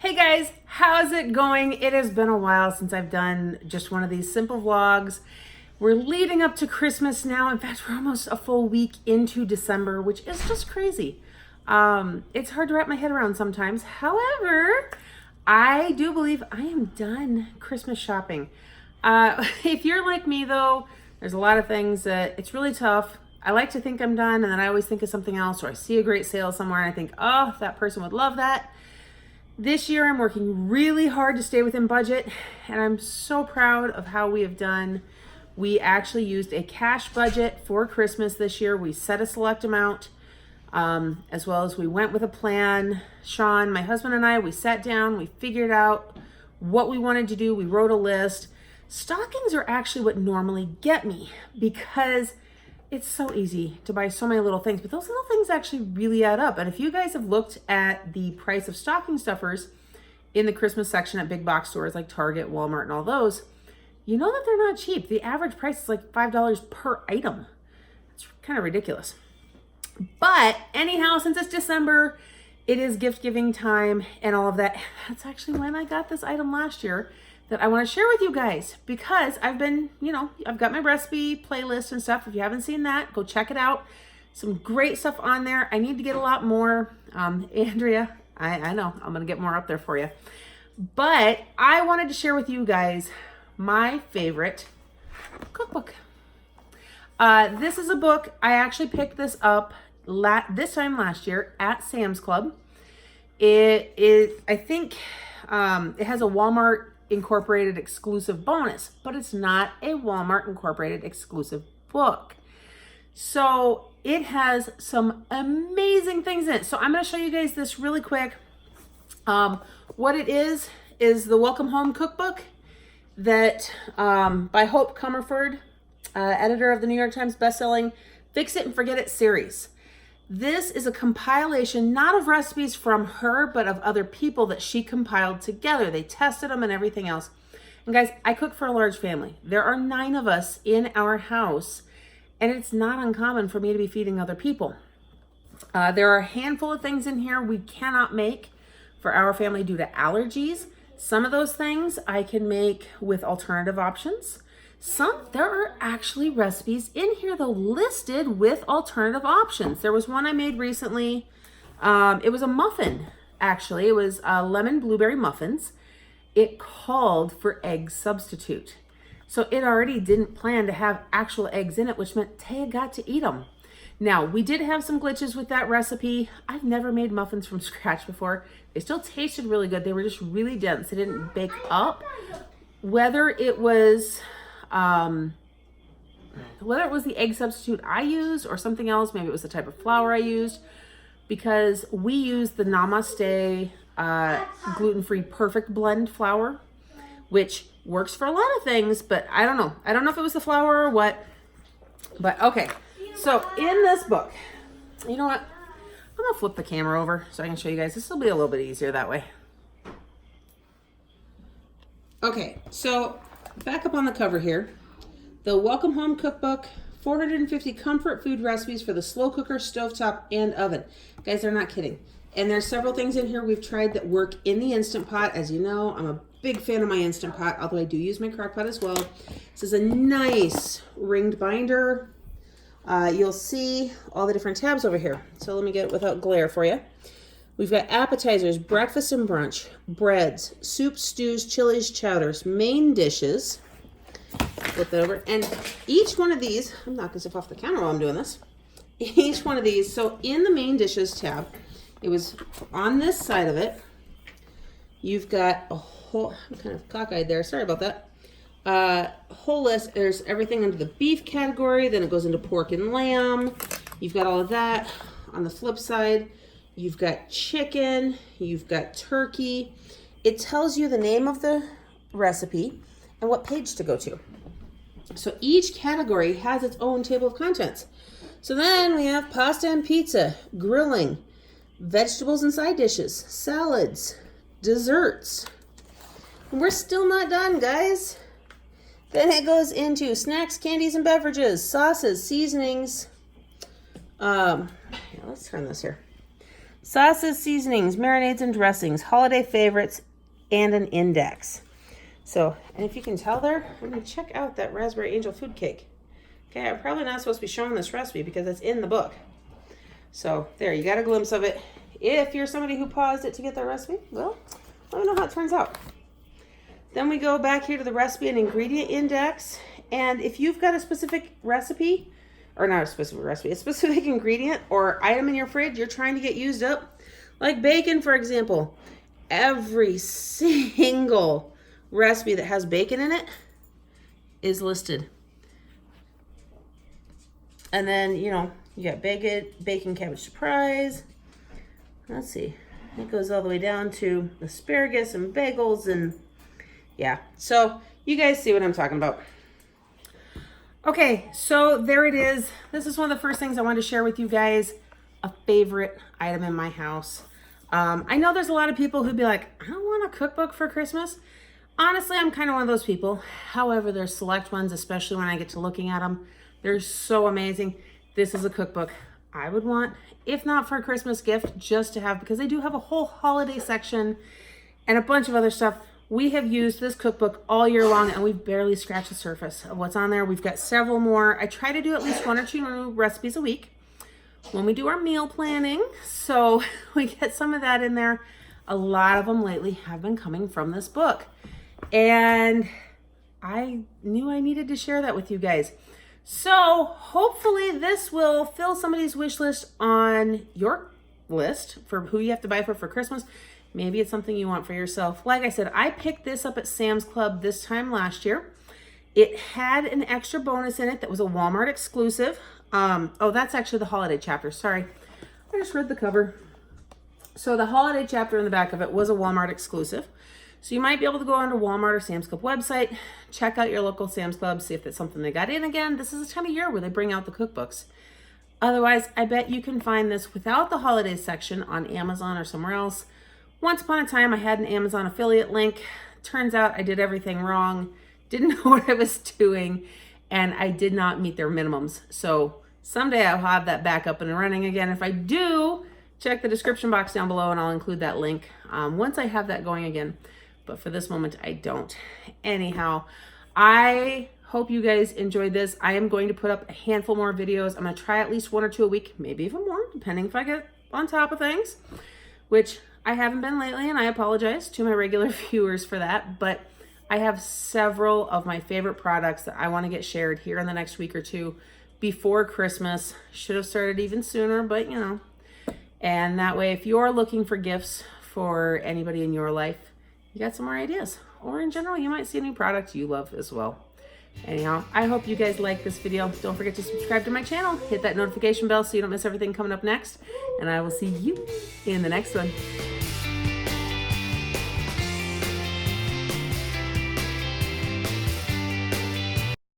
Hey guys, how's it going? It has been a while since I've done just one of these simple vlogs. We're leading up to Christmas now. In fact, we're almost a full week into December, which is just crazy. It's hard to wrap my head around sometimes. However, I do believe I am done Christmas shopping. If you're like me though, there's a lot of things that it's really tough. I like to think I'm done and then I always think of something else, or I see a great sale somewhere and I think, oh, that person would love that. This year, I'm working really hard to stay within budget, and I'm so proud of how we have done. We actually used a cash budget for Christmas this year. We set a select amount, as well as we went with a plan. Sean, my husband, and I, we sat down, we figured out what we wanted to do. We wrote a list. Stockings are actually what normally get me because it's so easy to buy so many little things, but those little things actually really add up. And if you guys have looked at the price of stocking stuffers in the Christmas section at big box stores like Target, Walmart, and all those, you know that they're not cheap. The average price is like $5 per item. It's kind of ridiculous. But anyhow, since it's December, it is gift giving time and all of that. That's actually when I got this item last year that I want to share with you guys, because I've been, I've got my recipe playlist and stuff. If you haven't seen that, go check it out. Some great stuff on there. I need to get a lot more. Andrea, I know, I'm going to get more up there for you. But I wanted to share with you guys my favorite cookbook. This is a book. I actually picked this up this time last year at Sam's Club. It is, I think, it has a Walmart Incorporated exclusive bonus, but it's not a Walmart Incorporated exclusive book. So it has some amazing things in it. So I'm going to show you guys this really quick. What it is the Welcome Home Cookbook that by Hope Comerford, editor of the New York Times bestselling Fix It and Forget It series. This is a compilation, not of recipes from her, but of other people that she compiled together. They tested them and everything else. And guys, I cook for a large family. There are 9 of us in our house, and it's not uncommon for me to be feeding other people. There are a handful of things in here we cannot make for our family due to allergies. Some of those things I can make with alternative options. There are actually recipes in here though listed with alternative options. There was one I made recently. It was a muffin, actually. It was lemon blueberry muffins. It called for egg substitute. So it already didn't plan to have actual eggs in it, which meant Taya got to eat them. Now, we did have some glitches with that recipe. I've never made muffins from scratch before. They still tasted really good. They were just really dense. They didn't bake up. Whether it was the egg substitute I used or something else, maybe it was the type of flour I used, because we use the Namaste gluten-free perfect blend flour, which works for a lot of things, but I don't know. I don't know if it was the flour or what, but okay. So in this book, you know what? I'm gonna flip the camera over so I can show you guys. This will be a little bit easier that way. Okay, so back up on the cover here, the Welcome Home Cookbook, 450 comfort food recipes for the slow cooker, stovetop, and oven. Guys, they're not kidding. And there's several things in here we've tried that work in the Instant Pot. As you know, I'm a big fan of my Instant Pot, although I do use my crock pot as well. This is a nice ringed binder. You'll see all the different tabs over here. So let me get it without glare for you. We've got appetizers, breakfast and brunch, breads, soups, stews, chilies, chowders, main dishes. Flip that over. And each one of these, I'm knocking stuff off the counter while I'm doing this. Each one of these, so in the main dishes tab, it was on this side of it. You've got a whole, I'm kind of cockeyed there, sorry about that. Whole list, there's everything under the beef category, then it goes into pork and lamb. You've got all of that. On the flip side, you've got chicken, you've got turkey. It tells you the name of the recipe and what page to go to. So each category has its own table of contents. So then we have pasta and pizza, grilling, vegetables and side dishes, salads, desserts. And we're still not done, guys. Then it goes into snacks, candies, and beverages, sauces, seasonings. Let's turn this here. sauces, seasonings, marinades, and dressings, holiday favorites, and an index. So, and if you can tell there, I'm going to check out that raspberry angel food cake. Okay, I'm probably not supposed to be showing this recipe because it's in the book. So there, you got a glimpse of it. If you're somebody who paused it to get that recipe, well, let me know how it turns out. Then we go back here to the recipe and ingredient index. And if you've got a specific recipe, or not a specific recipe, a specific ingredient or item in your fridge you're trying to get used up, like bacon, for example, every single recipe that has bacon in it is listed. And then, you know, you got bacon cabbage surprise. Let's see. It goes all the way down to asparagus and bagels and yeah. So you guys see what I'm talking about. Okay, so there it is. This is one of the first things I wanted to share with you guys. A favorite item in my house. I know there's a lot of people who'd be like, I don't want a cookbook for Christmas. Honestly, I'm kind of one of those people. However, there's select ones, especially when I get to looking at them. They're so amazing. This is a cookbook I would want, if not for a Christmas gift, just to have, because they do have a whole holiday section and a bunch of other stuff. We have used this cookbook all year long and we've barely scratched the surface of what's on there. We've got several more. I try to do at least 1 or 2 new recipes a week when we do our meal planning. So we get some of that in there. A lot of them lately have been coming from this book. And I knew I needed to share that with you guys. So hopefully this will fill somebody's wish list on your list for who you have to buy for Christmas. Maybe it's something you want for yourself. Like I said, I picked this up at Sam's Club this time last year. It had an extra bonus in it that was a Walmart exclusive. Oh, that's actually the holiday chapter. Sorry, I just read the cover. So the holiday chapter in the back of it was a Walmart exclusive. So you might be able to go onto Walmart or Sam's Club website, check out your local Sam's Club, see if that's something they got in again. This is the time of year where they bring out the cookbooks. Otherwise, I bet you can find this without the holidays section on Amazon or somewhere else. Once upon a time, I had an Amazon affiliate link. Turns out I did everything wrong, didn't know what I was doing, and I did not meet their minimums. So someday I'll have that back up and running again. If I do, check the description box down below and I'll include that link once I have that going again. But for this moment, I don't. Anyhow, I hope you guys enjoyed this. I am going to put up a handful more videos. I'm going to try at least 1 or 2 a week, maybe even more, depending if I get on top of things, which I haven't been lately, and I apologize to my regular viewers for that. But I have several of my favorite products that I want to get shared here in the next week or 2 before Christmas. Should have started even sooner, but you know. And that way, if you're looking for gifts for anybody in your life, you got some more ideas. Or in general, you might see a new product you love as well. Anyhow, I hope you guys like this video. Don't forget to subscribe to my channel. Hit that notification bell so you don't miss everything coming up next. And I will see you in the next one.